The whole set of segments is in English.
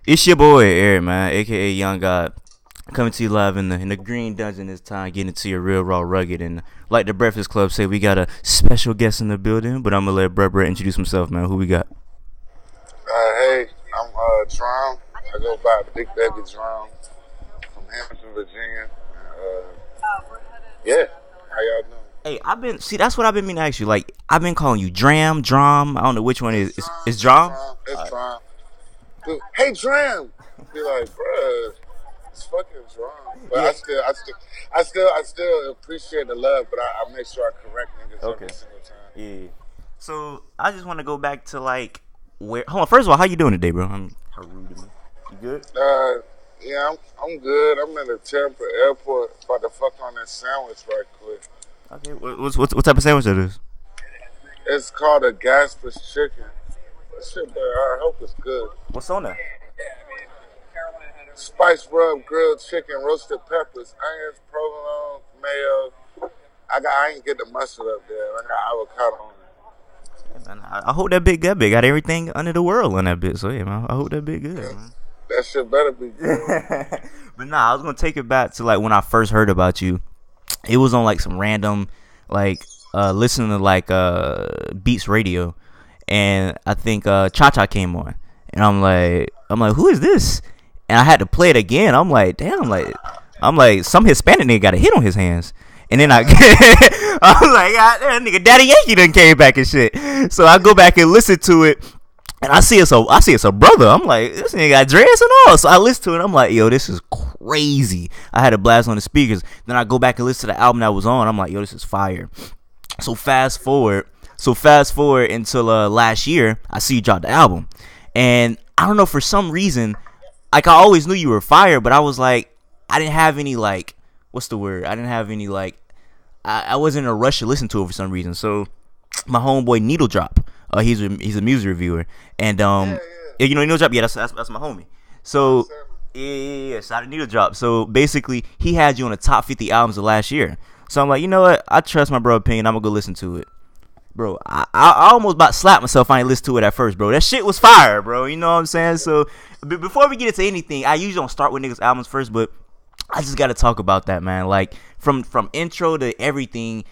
It's your boy Eric, man, aka Young God, coming to you live in the Green Dungeon this time, getting to your real raw rugged. And like the Breakfast Club say, we got a special guest in the building. But I'm gonna let Brett introduce himself, man. Who we got? Hey, I'm Dram. I go by Big Baby Dram from Hampton, Virginia. Yeah, how y'all doing? Hey, that's what I've been meaning to ask you. Like, I've been calling you Dram. I don't know which one is. It's Dram. It's Dram. Dude, hey Dram. Be like, bruh, it's fucking Dram. But Yeah. I still appreciate the love, but I make sure I correct niggas Okay. every single time. Yeah. So I just want to go back to like where. Hold on. First of all, how you doing today, bro? How rude of me. You good? Yeah, I'm good. I'm in the Tampa airport, about to fuck on that sandwich right quick. Okay. What type of sandwich that is? It's called a Gasper's chicken. That shit, but I hope it's good. What's on there? Spice rub, grilled chicken, roasted peppers, onions, provolone, mayo. I ain't get the mustard up there. I got avocado on it. Man, I hope that bit got big. Got everything under the world on that bit. So yeah, man. I hope that bit good, man. That shit better be good. But nah, I was gonna take it back to like when I first heard about you. It was on like some random like listening to like Beats Radio, and I think Cha Cha came on, and I'm like who is this? And I had to play it again. I'm like, damn, I'm like some Hispanic nigga got a hit on his hands. And then I was like, God damn, nigga, Daddy Yankee done came back and shit. So I go back and listen to it, and I see it's a brother. I'm like, this nigga got dreads and all. So I listen to it, and I'm like, yo, this is crazy. I had a blast on the speakers. Then I go back and listen to the album that was on. I'm like, yo, this is fire. So fast forward until last year, I see you drop the album, and I don't know, for some reason, like I always knew you were fire, but I was like, I didn't have any like, what's the word? I didn't have any like, I wasn't in a rush to listen to it for some reason. So my homeboy Needle Drop, he's a music reviewer, and you know Needle Drop, yeah, that's my homie. So yeah, shout out Needle Drop. So basically, he had you on the top 50 albums of last year. So I'm like, you know what? I trust my bro opinion. I'm gonna go listen to it. Bro, I almost about slapped myself. I ain't listened to it at first, bro. That shit was fire, bro. You know what I'm saying? So before we get into anything, I usually don't start with niggas' albums first, but I just gotta talk about that, man. Like from intro to everything,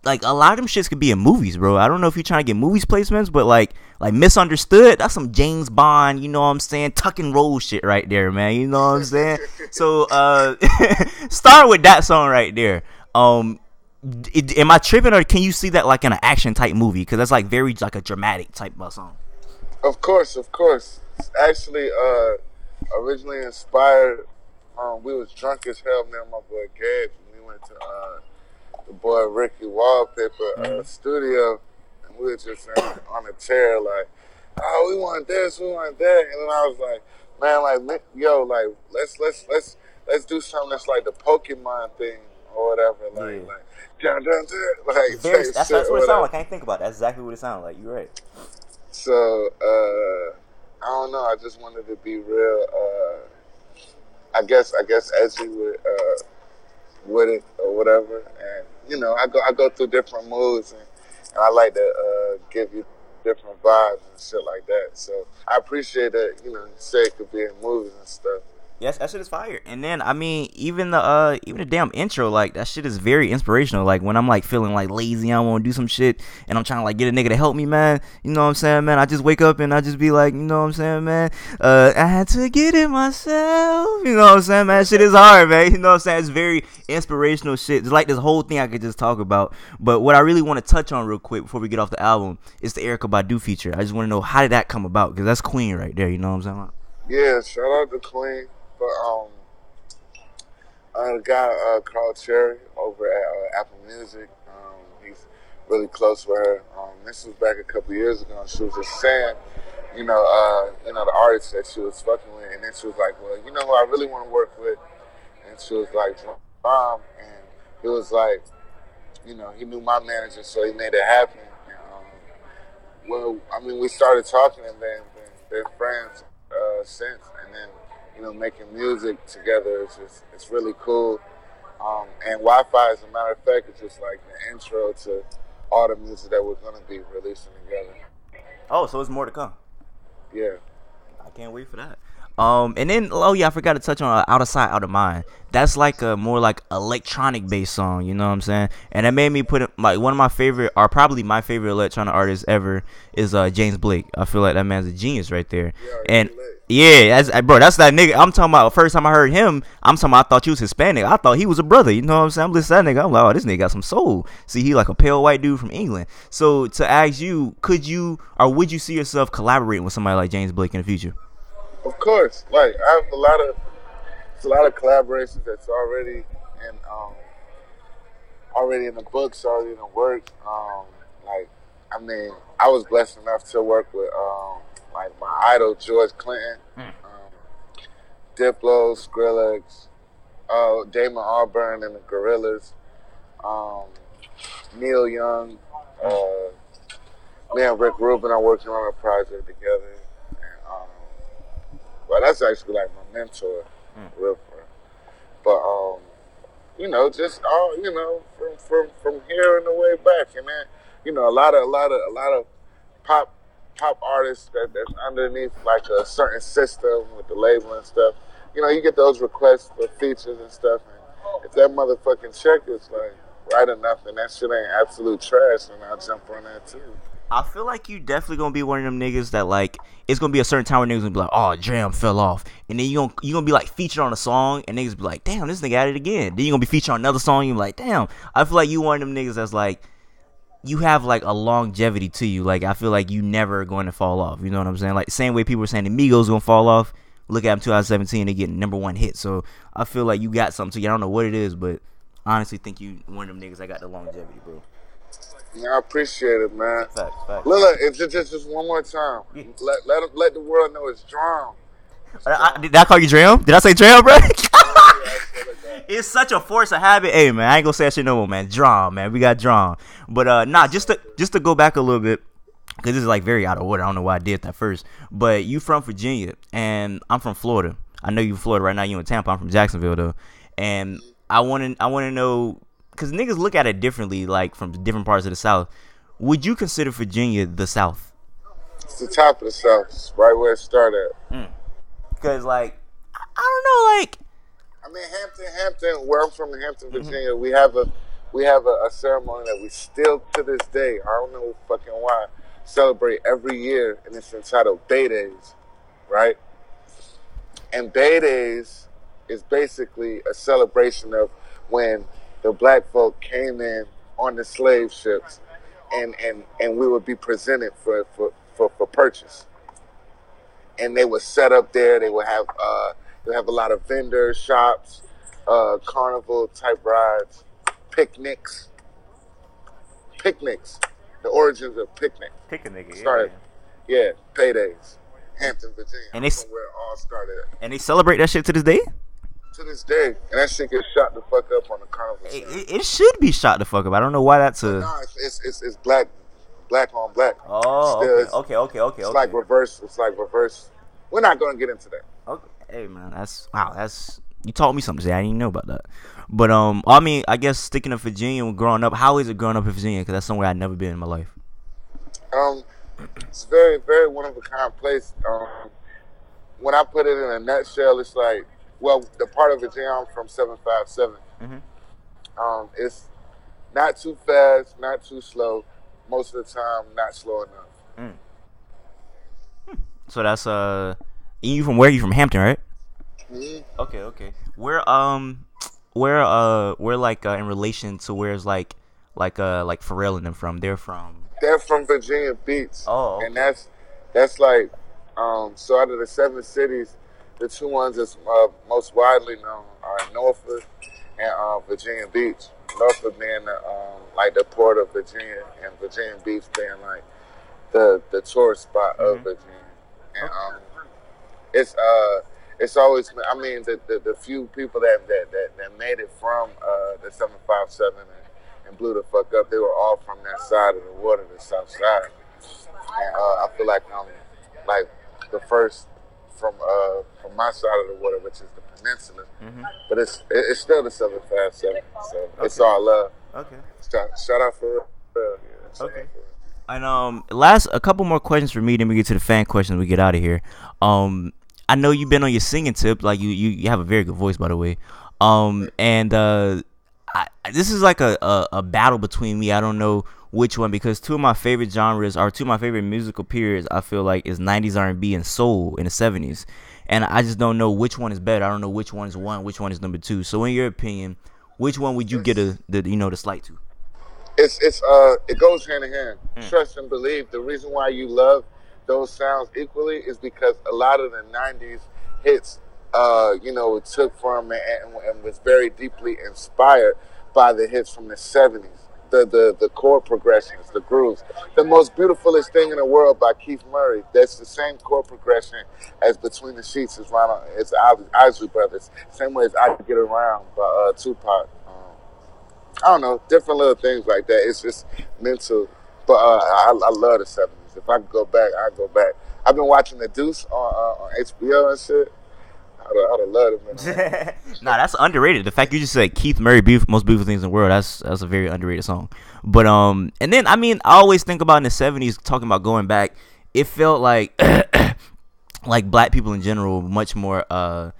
like a lot of them shits could be in movies, bro. I don't know if you're trying to get movies placements, but like Misunderstood, that's some James Bond, you know what I'm saying, tuck and roll shit right there, man. You know what I'm saying? So start with that song right there. Am I tripping, or can you see that like in an action type movie? Because that's like very like a dramatic type of song. Of course. It's actually originally inspired. We was drunk as hell, me and my boy Gabe. We went to the boy Ricky Wallpaper studio, and we were just on a tear, like, oh, we want this, we want that, and then I was like, man, like, yo, like, let's do something that's like the Pokemon thing or whatever, like, Yeah. like, dun, dun, dun, like, That's what it sounds like. I can't think about it. That's exactly what it sounds like. You're right. So I don't know. I just wanted to be real. I guess edgy with it or whatever, and you know, I go through different moods, and I like to give you different vibes and shit like that. So I appreciate that. You know, you say it could be in movies and stuff. Yes, that shit is fire. And then I mean, even the damn intro, like that shit is very inspirational. Like when I'm like feeling like lazy, I want to do some shit, and I'm trying to like get a nigga to help me, man. You know what I'm saying, man? I just wake up and I just be like, you know what I'm saying, man? I had to get it myself. You know what I'm saying, man? Shit is hard, man. You know what I'm saying? It's very inspirational shit. It's like this whole thing I could just talk about. But what I really want to touch on real quick before we get off the album is the Erykah Badu feature. I just want to know, how did that come about? Because that's Queen right there. You know what I'm saying? Yeah, shout out to Queen. But the guy Carl Cherry over at Apple Music, he's really close with her. This was back a couple years ago, and she was just saying, you know, the artist that she was fucking with, and then she was like, well, you know who I really want to work with, and she was like, Dram, and he was like, you know, he knew my manager, so he made it happen. And, well, I mean, we started talking, and then been friends since, and then, you know, making music together it's really cool. And Wi-Fi, as a matter of fact, is just like the intro to all the music that we're gonna be releasing together. Oh, so it's more to come. Yeah. I can't wait for that. And then I forgot to touch on Out of Sight, Out of Mind. That's like a more like electronic based song, you know what I'm saying? And that made me put it like one of my favorite, or probably my favorite electronic artist ever is James Blake. I feel like that man's a genius right there. And yeah, that's that nigga. I'm talking about. First time I heard him, I'm talking about, I thought you was Hispanic. I thought he was a brother. You know what I'm saying? I'm listening to that nigga. I'm like, oh, this nigga got some soul. See, he like a pale white dude from England. So to ask you, could you or would you see yourself collaborating with somebody like James Blake in the future? Of course, like I have it's a lot of collaborations that's already in the books, already in the works. Like, I mean, I was blessed enough to work with like my idol George Clinton, Diplo, Skrillex, Damon Albarn and the Gorillas, Neil Young, me and Rick Rubin are working on a project together. Well, that's actually like my mentor, real friend. But just all from here and the way back, and then a lot of pop artists that's underneath like a certain system with the label and stuff. You get those requests for features and stuff, and if that motherfucking check is like right enough, and that shit ain't absolute trash, then I'll jump on that too. I feel like you definitely gonna be one of them niggas that like it's gonna be a certain time where niggas gonna be like, oh, Dram fell off, and then you gonna be like featured on a song, and niggas be like, damn, this nigga at it again. Then you gonna be featured on another song, and you be like, damn. I feel like you one of them niggas that's like, you have like a longevity to you. Like I feel like you never going to fall off. You know what I'm saying? Like the same way people were saying the Migos gonna fall off. Look at them 2017, they get #1 hit. So I feel like you got something to you. I don't know what it is, but I honestly think you one of them niggas that got the longevity, bro. Yeah, I appreciate it, man. Facts. Look, it's just one more time. Let the world know it's Dram. Did I call you Dram? Did I say Dram, bro? It's such a force of habit. Hey, man, I ain't gonna say that shit no more, man. Dram, man. We got Dram. But just to go back a little bit, because this is like very out of order. I don't know why I did that first. But you from Virginia, and I'm from Florida. I know you from Florida right now. You in Tampa. I'm from Jacksonville though, and I want to know. Because niggas look at it differently, like from different parts of the South. Would you consider Virginia the South? It's the top of the South. It's right where it started. Because, like, I don't know, like... I mean, Hampton, where I'm from in Hampton, Virginia, we have a ceremony that we still, to this day, I don't know fucking why, celebrate every year, and it's entitled Bay Days, right? And Bay Days is basically a celebration of when the black folk came in on the slave ships, and we would be presented for purchase. And they would set up there. They would have a lot of vendors, shops, carnival type rides, picnics. The origins of picnic. Started, yeah, paydays, Hampton, Virginia. And that's where it all started. And they celebrate that shit to this day. To this day, and that shit gets shot the fuck up on the carnival. It should be shot the fuck up. I don't know why that's a. No, it's black on black. Oh, still, okay. It's like reverse. We're not gonna get into that. Okay, hey man, that's you taught me something today. I didn't even know about that. But I mean, I guess sticking to Virginia and growing up. How is it growing up in Virginia? Because that's somewhere I've never been in my life. It's very, very one of a kind place. When I put it in a nutshell, it's like. Well, the part of Virginia I'm from, 757. It's not too fast, not too slow. Most of the time, not slow enough. So that's you from where? You from Hampton, right? Okay. Where like in relation to where's like Pharrell and them from? They're from Virginia Beach. Oh, okay. And that's like so out of the 7 cities. The 2 ones that's most widely known are Norfolk and Virginia Beach. Norfolk being like the port of Virginia, and Virginia Beach being like the tourist spot of Virginia. And it's always, I mean, the few people that made it from the 757 and blew the fuck up, they were all from that side of the water, the south side. And I feel like I'm like the first from my side of the water, which is the peninsula, but it's still the 757, so it's all love. Okay. Shout out for real. Okay. And a couple more questions for me, then we get to the fan questions. We get out of here. I know you've been on your singing tip. Like you have a very good voice, by the way. And this is like a battle between me. I don't know which one, because two of my favorite genres, or two of my favorite musical periods, I feel like, is 90s R&B and soul in the 70s. And I just don't know which one is better. I don't know which one is one, which one is number two. So in your opinion, which one would you get the slight to? It goes hand in hand. Trust and believe. The reason why you love those sounds equally is because a lot of the '90s hits, took from and was very deeply inspired by the hits from the '70s. The chord progressions, the grooves. The Most Beautifulest Thing in the World by Keith Murray. That's the same chord progression as Between the Sheets as Ronald. It's Isley Brothers. Same way as I Get Around by Tupac. I don't know, different little things like that. It's just mental. But I love the '70s. If I could go back, I'd go back. I've been watching The Deuce on HBO and shit. I'd have loved it, man. Nah, that's underrated. The fact you just said Keith Murray, Most Beautiful Things in the World, that's a very underrated song. But and then I always think about in the '70s, talking about going back. It felt like like black people in general much more. I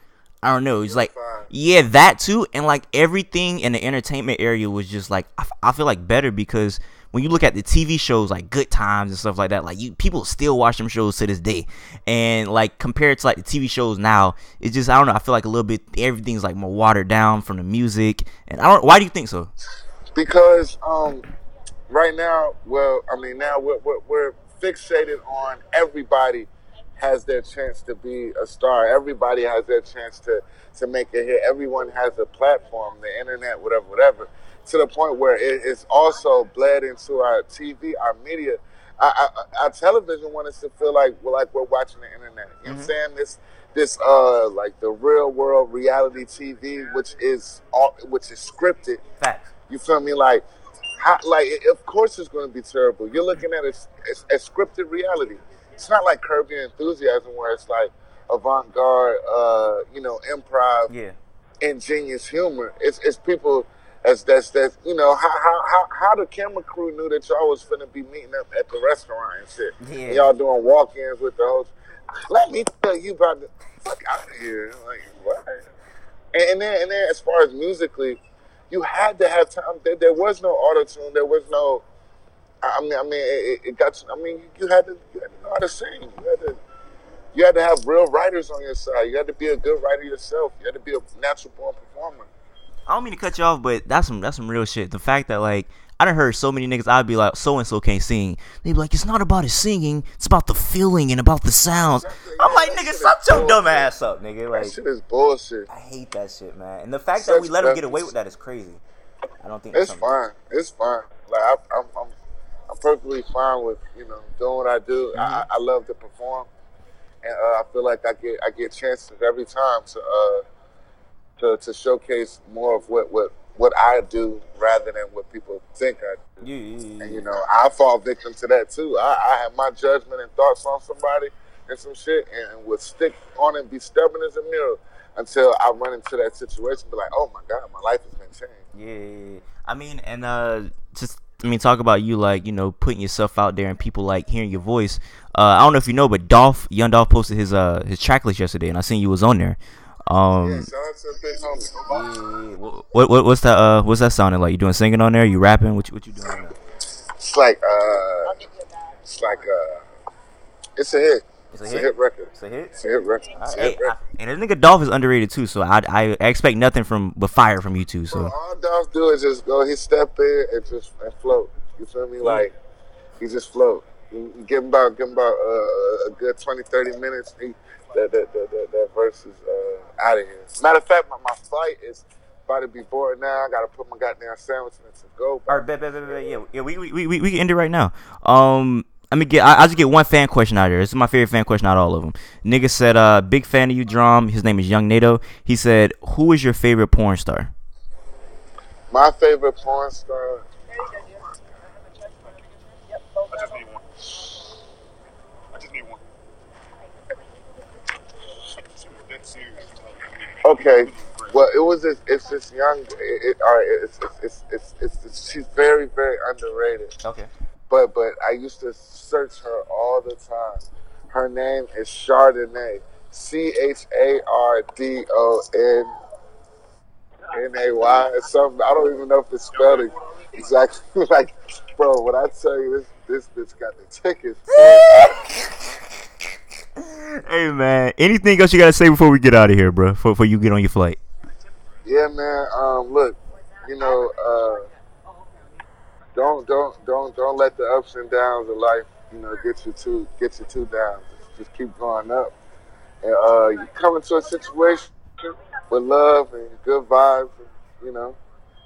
don't know. It's like, yeah, that too, and like everything in the entertainment area was just like I feel like better, because when you look at the TV shows like Good Times and stuff like that, like people still watch them shows to this day, and like compared to like the TV shows now, it's just, I don't know. I feel like a little bit everything's like more watered down from the music, and I don't. Why do you think so? Because right now, now we're fixated on everybody has their chance to be a star. Everybody has their chance to make a hit. Everyone has a platform, the internet, whatever. To the point where it's also bled into our TV, our media. Our television wants us to feel like we're watching the internet. You know what I'm saying? This like the real world reality TV, which is scripted. Facts. You feel me? Like of course it's going to be terrible. You're looking at a scripted reality. It's not like Curb Your Enthusiasm, where it's like avant-garde, improv, ingenious humor. It's people that's how the camera crew knew that y'all was finna be meeting up at the restaurant and shit. Yeah. And y'all doing walk-ins with the host. Let me tell you about the fuck out of here. Like what? And then as far as musically, you had to have time. There was no auto-tune. There was no. It got. You had to know how to sing. You had to have real writers on your side. You had to be a good writer yourself. You had to be a natural born performer. I don't mean to cut you off, but that's some real shit. The fact that like I done heard so many niggas, I'd be like, so and so can't sing. They'd be like, it's not about his singing, it's about the feeling and about the sounds. I'm like, nigga, shut your dumb ass up, nigga. Like, that shit is bullshit. I hate that shit, man. And the fact that we let him get away with that is crazy. I don't think it's fine. It's fine. Like I'm perfectly fine with doing what I do. I love to perform, and I feel like I get chances every time to showcase more of what I do rather than what people think I do. Yeah. And I fall victim to that too. I have my judgment and thoughts on somebody and some shit, and would stick on and be stubborn as a mule until I run into that situation. Be like, oh my God, my life has been changed. Yeah. Talk about you, like, putting yourself out there and people like hearing your voice. I don't know if you know, but Young Dolph posted his track list yesterday, and I seen you was on there. Shout out to the big homie. Yeah. What's that sounding like? You doing singing on there? You rapping? What you doing on there? It's like it's a hit. It's a hit record. It's a hit? It's a hit record. And this nigga Dolph is underrated too, so I expect nothing but fire from you two. So all Dolph do is just go, he step in and just float. You feel me? Like he just float. You give him about a good 20, 30 minutes. That verse is out of here. Matter of fact, my flight is about to be bored now. I gotta put my goddamn sandwich in it to go. All right, bet. Yeah, we can end it right now. I'll just get one fan question out of there. This is my favorite fan question out of all of them. Nigga said, big fan of you, Dram. His name is Young NATO. He said, who is your favorite porn star? My favorite porn star? I just need one. Okay. Well, it's this young. She's very, very underrated. Okay. But I used to search her all the time. Her name is Chardonnay. CHARDONNAY. Something I don't even know if it's spelled exactly like, bro. When I tell you this bitch got the tickets. Hey man, anything else you gotta say before we get out of here, bro? Before you get on your flight. Yeah, man. Look, you know, don't let the ups and downs of life, get you too down. Just keep going up, and you come into a situation with love and good vibes, and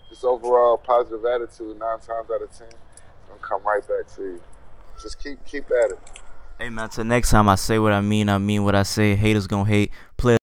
just overall positive attitude. 9 times out of 10, it'll come right back to you. Just keep at it. Hey man, till next time, I say what I mean what I say. Haters gonna hate. Play